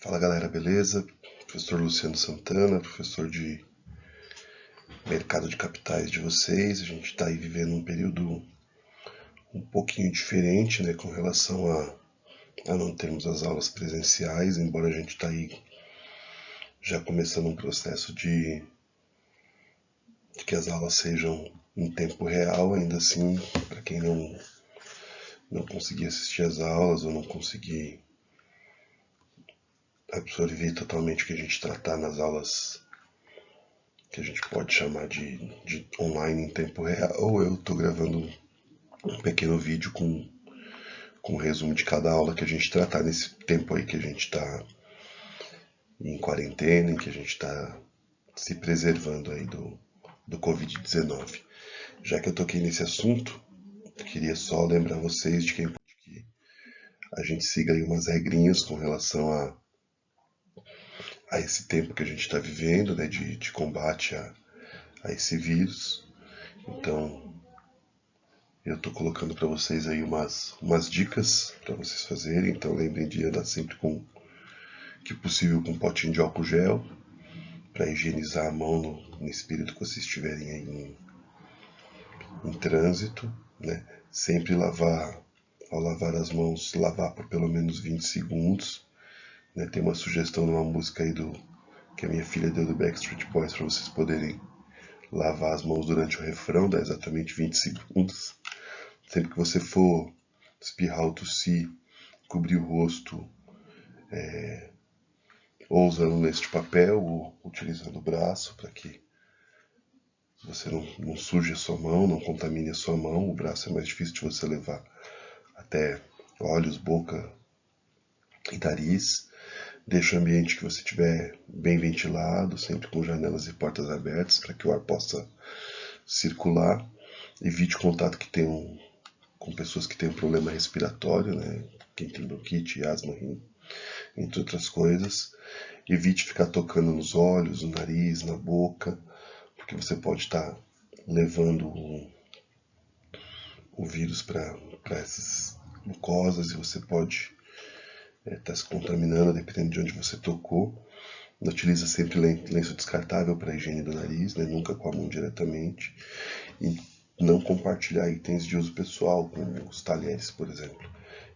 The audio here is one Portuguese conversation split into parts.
Fala galera, beleza? Professor Luciano Santana, professor de mercado de capitais de vocês. A gente está aí vivendo um período um pouquinho diferente, né, com relação a não termos as aulas presenciais, embora a gente está aí já começando um processo de que as aulas sejam em tempo real. Ainda assim, para quem não conseguir assistir às aulas ou não conseguir absorver totalmente o que a gente tratar nas aulas que a gente pode chamar de online em tempo real, ou eu estou gravando um pequeno vídeo com um resumo de cada aula que a gente tratar nesse tempo aí que a gente está em quarentena, em que a gente está se preservando aí do Covid-19. Já que eu toquei nesse assunto, eu queria só lembrar vocês de que a gente siga aí umas regrinhas com relação a esse tempo que a gente está vivendo, né, de combate a esse vírus. Então, eu estou colocando para vocês aí umas dicas para vocês fazerem. Então, lembrem de andar sempre com, que possível, com um potinho de álcool gel para higienizar a mão nesse período que vocês estiverem aí em trânsito, né? Sempre ao lavar as mãos, lavar por pelo menos 20 segundos. Né? Tem uma sugestão numa música aí que a minha filha deu do Backstreet Boys para vocês poderem lavar as mãos durante o refrão, dá exatamente 20 segundos. Sempre que você for espirrar ou tossir, cobrir o rosto, ou usando lenço de papel, ou utilizando o braço para que você não suje a sua mão, não contamine a sua mão. O braço é mais difícil de você levar até olhos, boca e nariz. Deixe o ambiente que você tiver bem ventilado, sempre com janelas e portas abertas para que o ar possa circular. Evite contato com pessoas que têm um problema respiratório, né? Quem tem bronquite, asma, entre outras coisas. Evite ficar tocando nos olhos, no nariz, na boca, porque você pode estar levando o vírus para essas mucosas e você pode estar se contaminando dependendo de onde você tocou. Utiliza sempre lenço descartável para a higiene do nariz, né? Nunca com a mão diretamente. E não compartilhar itens de uso pessoal, como os talheres, por exemplo.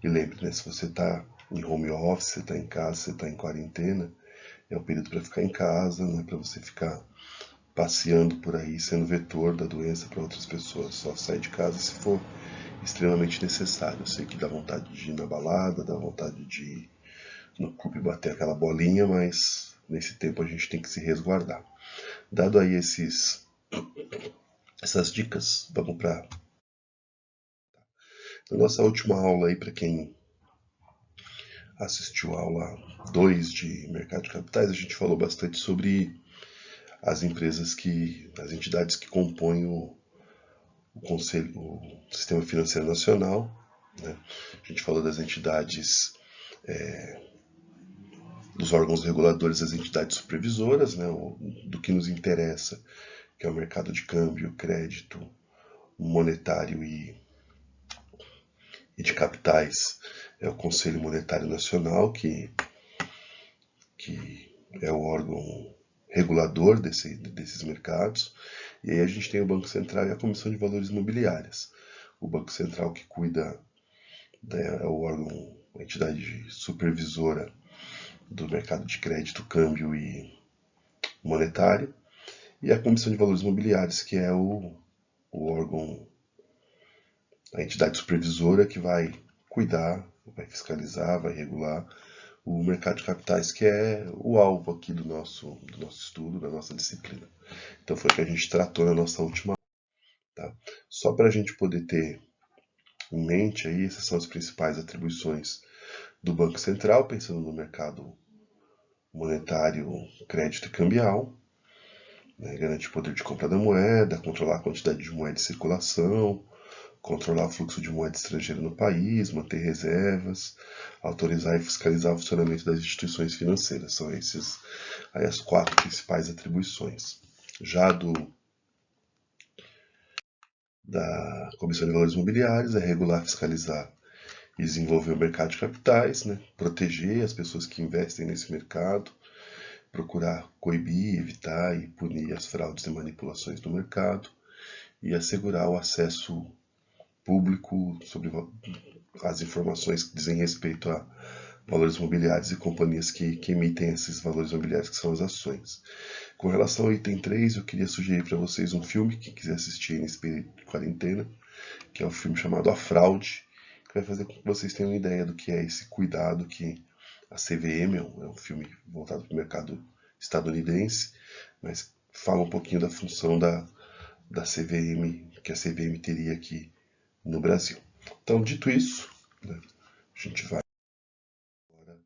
E lembre, né, se você está em home office, você está em casa, você está em quarentena, é um período para ficar em casa, não é para você ficar passeando por aí, sendo vetor da doença para outras pessoas. Só sai de casa se for extremamente necessário. Eu sei que dá vontade de ir na balada, dá vontade de ir no clube bater aquela bolinha, mas nesse tempo a gente tem que se resguardar. Dado aí essas dicas, vamos para a nossa última aula aí, para quem assistiu a aula 2 de mercado de capitais. A gente falou bastante sobre as entidades que compõem o Sistema Financeiro Nacional, né? A gente falou das entidades, dos órgãos reguladores, das entidades supervisoras, né? Do que nos interessa, que é o mercado de câmbio, crédito, monetário e de capitais, é o Conselho Monetário Nacional, que é o órgão regulador desses mercados. E aí a gente tem o Banco Central e a Comissão de Valores Mobiliários. O Banco Central, que cuida, é o órgão, a entidade supervisora do mercado de crédito, câmbio e monetário. E a Comissão de Valores Mobiliários, que é o órgão, a entidade supervisora que vai cuidar, vai fiscalizar, vai regular o mercado de capitais, que é o alvo aqui do nosso estudo, da nossa disciplina. Então foi o que a gente tratou na nossa última aula. Tá? Só para a gente poder ter em mente aí, essas são as principais atribuições do Banco Central, pensando no mercado monetário, crédito e cambial, né? Garantir o poder de compra da moeda, controlar a quantidade de moeda em circulação, controlar o fluxo de moeda estrangeira no país, manter reservas, autorizar e fiscalizar o funcionamento das instituições financeiras. São essas aí as 4 principais atribuições. Já da Comissão de Valores Mobiliários é regular, fiscalizar e desenvolver o mercado de capitais, né? Proteger as pessoas que investem nesse mercado, procurar coibir, evitar e punir as fraudes e manipulações do mercado e assegurar o acesso público sobre as informações que dizem respeito a valores imobiliários e companhias que emitem esses valores imobiliários, que são as ações. Com relação ao item 3, eu queria sugerir para vocês um filme, que quiser assistir nesse período de quarentena, que é um filme chamado A Fraude, que vai fazer com que vocês tenham uma ideia do que é esse cuidado que a CVM, é um filme voltado para o mercado estadunidense, mas fala um pouquinho da função da CVM, que a CVM teria aqui no Brasil. Então, dito isso, né, a gente vai agora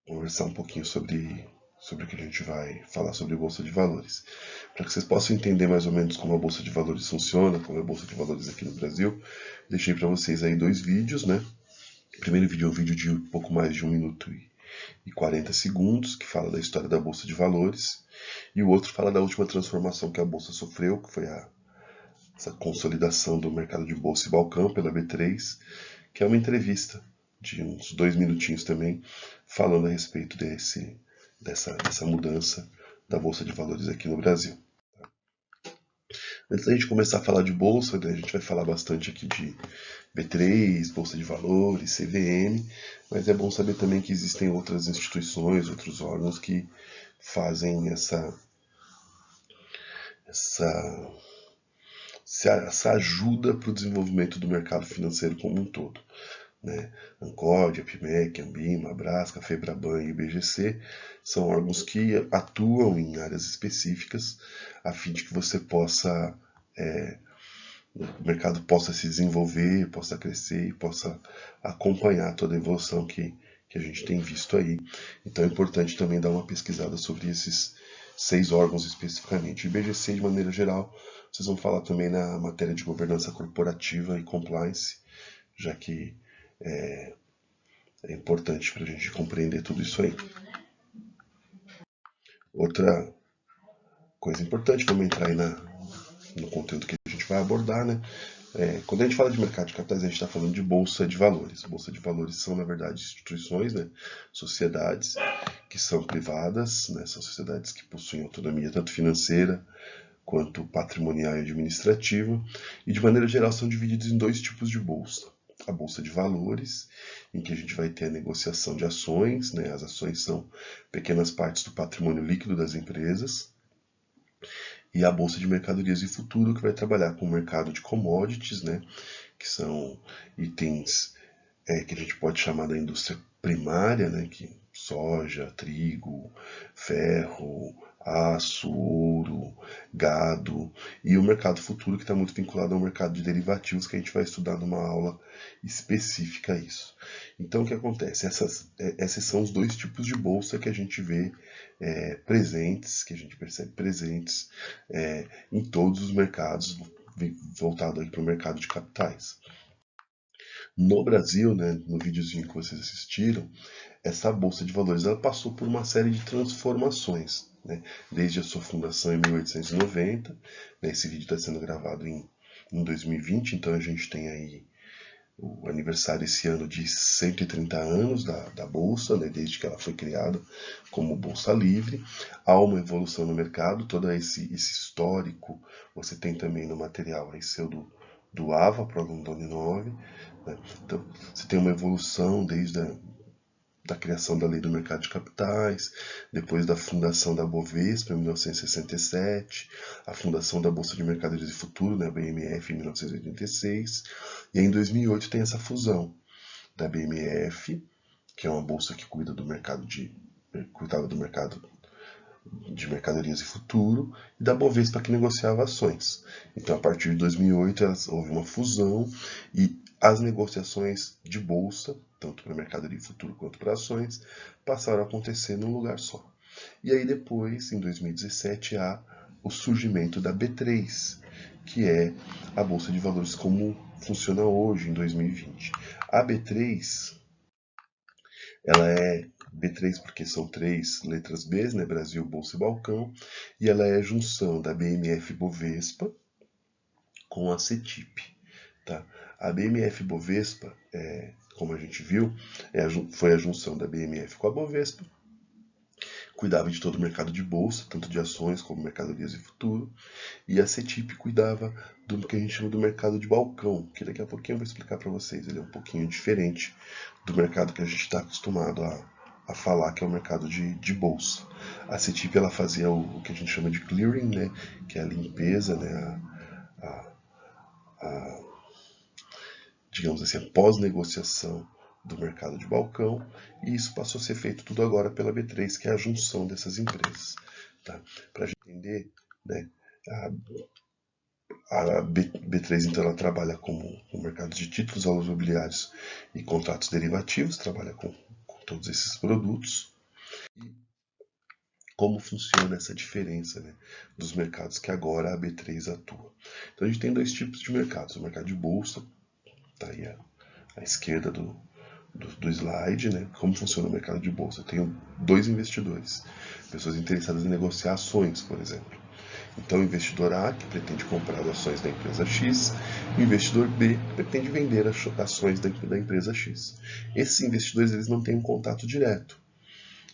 conversar um pouquinho sobre o que a gente vai falar sobre a Bolsa de Valores. Para que vocês possam entender mais ou menos como a Bolsa de Valores funciona, como é a Bolsa de Valores aqui no Brasil, deixei para vocês aí 2 vídeos, né? O primeiro vídeo é um vídeo de pouco mais de 1 minuto e 40 segundos, que fala da história da Bolsa de Valores, e o outro fala da última transformação que a Bolsa sofreu, que foi essa consolidação do mercado de Bolsa e Balcão pela B3, que é uma entrevista de uns 2 minutinhos também, falando a respeito dessa mudança da Bolsa de Valores aqui no Brasil. Antes da gente começar a falar de Bolsa, né, a gente vai falar bastante aqui de B3, Bolsa de Valores, CVM, mas é bom saber também que existem outras instituições, outros órgãos que fazem essa ajuda para o desenvolvimento do mercado financeiro como um todo. Né? Ancod, APMEC, Ambima, Abrasca, Febraban e IBGC são órgãos que atuam em áreas específicas a fim de que você possa, o mercado possa se desenvolver, possa crescer e possa acompanhar toda a evolução que a gente tem visto aí. Então é importante também dar uma pesquisada sobre esses 6 órgãos especificamente. O IBGC, de maneira geral, vocês vão falar também na matéria de governança corporativa e compliance, já que é importante para a gente compreender tudo isso aí. Outra coisa importante, vamos entrar aí no conteúdo que a gente vai abordar, né? Quando a gente fala de mercado de capitais, a gente está falando de bolsa de valores. Bolsa de valores são, na verdade, instituições, né? Sociedades que são privadas, né? São sociedades que possuem autonomia tanto financeira quanto patrimonial e administrativa, e de maneira geral são divididos em 2 tipos de bolsa. A bolsa de valores, em que a gente vai ter a negociação de ações, né? As ações são pequenas partes do patrimônio líquido das empresas, e a bolsa de mercadorias e futuro, que vai trabalhar com o mercado de commodities, né? Que são itens que a gente pode chamar da indústria primária, né? Que soja, trigo, ferro, aço, ouro, gado, e o mercado futuro, que está muito vinculado ao mercado de derivativos, que a gente vai estudar numa aula específica isso. Então, o que acontece? Esses são os 2 tipos de bolsa que a gente vê presentes, que a gente percebe presentes em todos os mercados, voltado para o mercado de capitais. No Brasil, né, no videozinho que vocês assistiram, essa Bolsa de Valores ela passou por uma série de transformações, né, desde a sua fundação em 1890, né, esse vídeo está sendo gravado em 2020, então a gente tem aí o aniversário esse ano de 130 anos da Bolsa, né, desde que ela foi criada como Bolsa Livre. Há uma evolução no mercado, todo esse histórico você tem também no material aí seu do AVA, para o aluno da Uninove. Né? Então, você tem uma evolução desde da criação da Lei do Mercado de Capitais, depois da fundação da Bovespa em 1967, a fundação da Bolsa de Mercadorias e Futuro, né, a BMF, em 1986, e em 2008 tem essa fusão da BMF, que é uma bolsa que cuidava do mercado de mercadorias e futuro, e da Bovespa, que negociava ações. Então, a partir de 2008, houve uma fusão e as negociações de bolsa, tanto para mercadoria e futuro quanto para ações, passaram a acontecer num lugar só. E aí depois, em 2017, há o surgimento da B3, que é a Bolsa de Valores como funciona hoje, em 2020. A B3, ela é B3 porque são 3 letras B, né? Brasil, Bolsa e Balcão, e ela é a junção da BMF Bovespa com a CETIP. Tá? A BMF Bovespa, como a gente viu, foi a junção da BMF com a Bovespa, cuidava de todo o mercado de bolsa, tanto de ações como mercadorias e futuro, e a CETIP cuidava do que a gente chama do mercado de balcão, que daqui a pouquinho eu vou explicar para vocês. Ele é um pouquinho diferente do mercado que a gente está acostumado a falar, que é o mercado de bolsa. A CETIP ela fazia o que a gente chama de clearing, né, que é a limpeza, né, digamos assim, a pós-negociação do mercado de balcão, e isso passou a ser feito tudo agora pela B3, que é a junção dessas empresas. Tá? Para a gente entender, né, a B3 então ela trabalha com o mercado de títulos, valores mobiliários e contratos derivativos, trabalha com todos esses produtos. E como funciona essa diferença, né, dos mercados que agora a B3 atua. Então a gente tem dois tipos de mercados, o mercado de bolsa, tá aí à esquerda do slide, né? Como funciona o mercado de bolsa. Eu tenho dois investidores, pessoas interessadas em negociar ações, por exemplo. Então, o investidor A, que pretende comprar ações da empresa X, e o investidor B, que pretende vender as ações da empresa X. Esses investidores eles não têm um contato direto.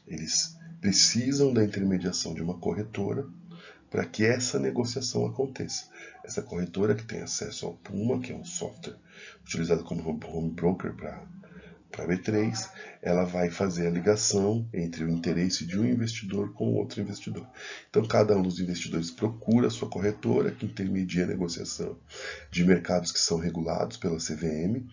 Eles precisam da intermediação de uma corretora para que essa negociação aconteça. Essa corretora que tem acesso ao Puma, que é um software utilizado como home broker para a B3, ela vai fazer a ligação entre o interesse de um investidor com outro investidor. Então, cada um dos investidores procura a sua corretora, que intermedia a negociação de mercados que são regulados pela CVM,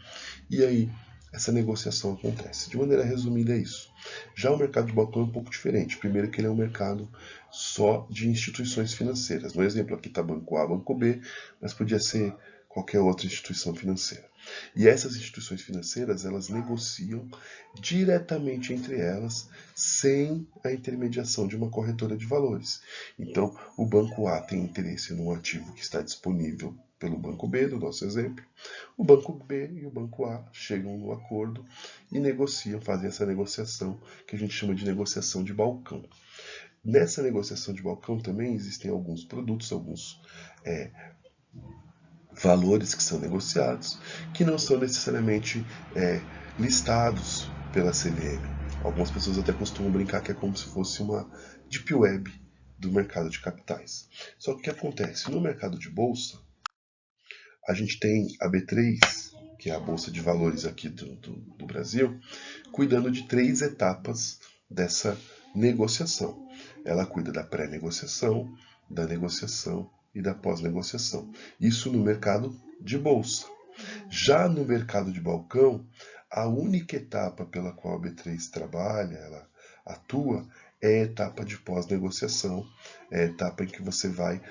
e aí essa negociação acontece. De maneira resumida é isso. Já o mercado de balcão é um pouco diferente. Primeiro que ele é um mercado só de instituições financeiras. No exemplo aqui está Banco A, Banco B, mas podia ser qualquer outra instituição financeira. E essas instituições financeiras, elas negociam diretamente entre elas, sem a intermediação de uma corretora de valores. Então, o Banco A tem interesse num ativo que está disponível pelo Banco B, do nosso exemplo. O Banco B e o Banco A chegam no acordo e negociam, fazem essa negociação que a gente chama de negociação de balcão. Nessa negociação de balcão também existem alguns produtos, alguns valores que são negociados, que não são necessariamente listados pela CVM. Algumas pessoas até costumam brincar que é como se fosse uma deep web do mercado de capitais. Só que o que acontece? No mercado de bolsa, a gente tem a B3, que é a Bolsa de Valores aqui do Brasil, cuidando de 3 etapas dessa negociação. Ela cuida da pré-negociação, da negociação e da pós-negociação. Isso no mercado de bolsa. Já no mercado de balcão, a única etapa pela qual a B3 trabalha, ela atua, é a etapa de pós-negociação, é a etapa em que você vai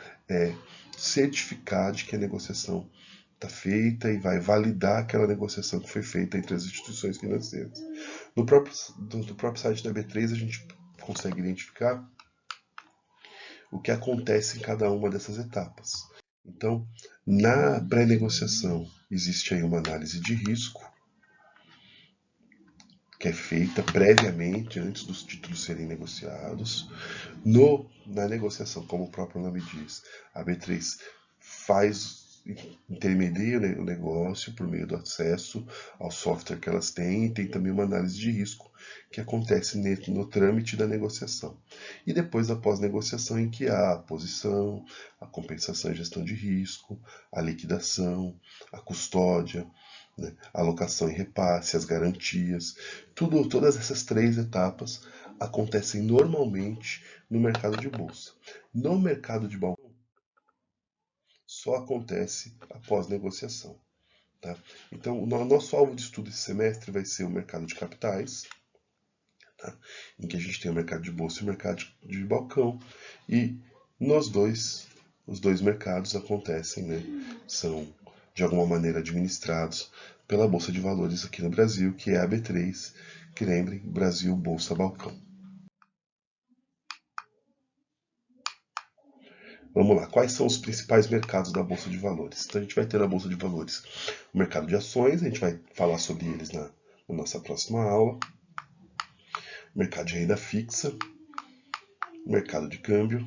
certificar de que a negociação está feita e vai validar aquela negociação que foi feita entre as instituições financeiras. No próprio site da B3 a gente consegue identificar o que acontece em cada uma dessas etapas. Então, na pré-negociação existe aí uma análise de risco que é feita previamente, antes dos títulos serem negociados. Na negociação, como o próprio nome diz, a B3 intermedia o negócio por meio do acesso ao software que elas têm, e tem também uma análise de risco que acontece no trâmite da negociação. E depois a pós-negociação, em que há a posição, a compensação e gestão de risco, a liquidação, a custódia, né, a alocação e repasse, as garantias, todas essas 3 etapas acontecem normalmente no mercado de bolsa. No mercado de balcão, só acontece após negociação. Tá? Então, o nosso alvo de estudo esse semestre vai ser o mercado de capitais, tá? Em que a gente tem o mercado de bolsa e o mercado de balcão, e os dois mercados acontecem, né? São de alguma maneira administrados pela Bolsa de Valores aqui no Brasil, que é a B3, que lembrem, Brasil Bolsa Balcão. Vamos lá, quais são os principais mercados da Bolsa de Valores? Então a gente vai ter na Bolsa de Valores o mercado de ações, a gente vai falar sobre eles na nossa próxima aula. Mercado de renda fixa, mercado de câmbio,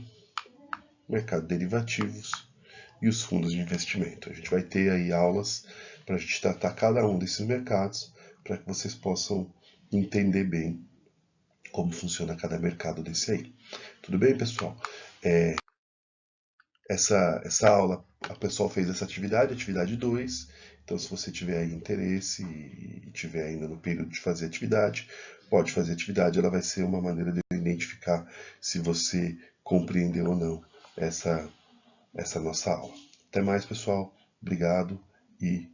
mercado de derivativos e os fundos de investimento. A gente vai ter aí aulas para a gente tratar cada um desses mercados, para que vocês possam entender bem como funciona cada mercado desse aí. Tudo bem, pessoal? Essa aula, a pessoal fez essa atividade 2. Então, se você tiver aí interesse e tiver ainda no período de fazer atividade, pode fazer atividade. Ela vai ser uma maneira de eu identificar se você compreendeu ou não essa nossa aula. Até mais, pessoal. Obrigado e